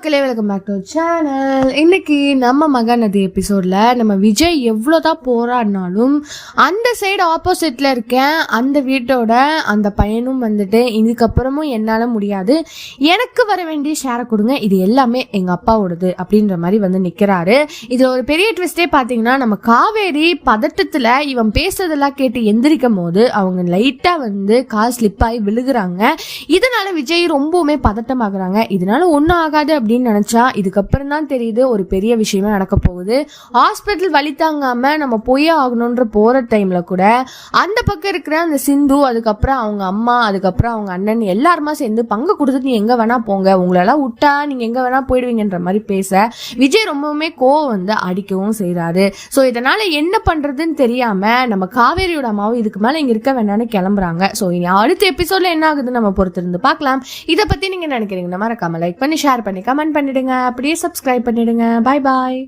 மக்களே, welcome back to channel. இன்னைக்கு நம்ம மகாநதி எபிசோட்ல நம்ம விஜய் எவ்வளோதான் போராடினாலும் அந்த சைடு ஆப்போசிட்ல இருக்கேன் அந்த வீட்டோட அந்த பையனும் வந்துட்டு இதுக்கப்புறமும் என்னால் முடியாது, எனக்கு வர வேண்டிய ஷேரை கொடுங்க, இது எல்லாமே எங்கள் அப்பாவோடது அப்படின்ற மாதிரி வந்து நிற்கிறாரு. இதில் ஒரு பெரிய ட்விஸ்டே பார்த்தீங்கன்னா, நம்ம காவேரி பதட்டத்தில் இவன் பேசுறதெல்லாம் கேட்டு எந்திரிக்கும் போது அவங்க லைட்டாக வந்து கால் ஸ்லிப் ஆகி விழுகிறாங்க. இதனால விஜய் ரொம்பவுமே பதட்டமாகறாங்க. இதனால ஒன்றும் ஆகாது அப்படின்னு நினைச்சா இதுக்கப்புறம் தான் தெரியுது ஒரு பெரிய விஷயமே நடக்க போகுது. ஹாஸ்பிட்டல் வலி தாங்காம நம்ம போயே ஆகணுன்ற போற டைம்ல கூட அந்த பக்கம் இருக்கிற அந்த சிந்து, அதுக்கப்புறம் அவங்க அம்மா, அதுக்கப்புறம் அவங்க அண்ணன் எல்லாருமா சேர்ந்து பங்கு கொடுத்துட்டு நீ எங்க வேணா போங்க, உங்களெல்லாம் விட்டா நீங்க எங்க வேணா போயிடுவீங்கன்ற மாதிரி பேச விஜய் ரொம்பவுமே கோவம் வந்து அடிக்கவும் செய்யறாரு. ஸோ இதனால என்ன பண்றதுன்னு தெரியாம நம்ம காவேரியோட அம்மாவும் இதுக்கு மேல இங்க இருக்க வேணான்னு கிளம்புறாங்க. ஸோ இனி அடுத்த எபிசோட்ல என்ன ஆகுதுன்னு நம்ம பொறுத்திருந்து பார்க்கலாம். இதை பத்தி நீங்க நினைக்கிறீங்கன்னா மறக்காம லைக் பண்ணி ஷேர் பண்ணி கமெண்ட் பண்ணிடுங்க, அப்படியே சப்ஸ்கிரைப் பண்ணிடுங்க. பாய் பாய்.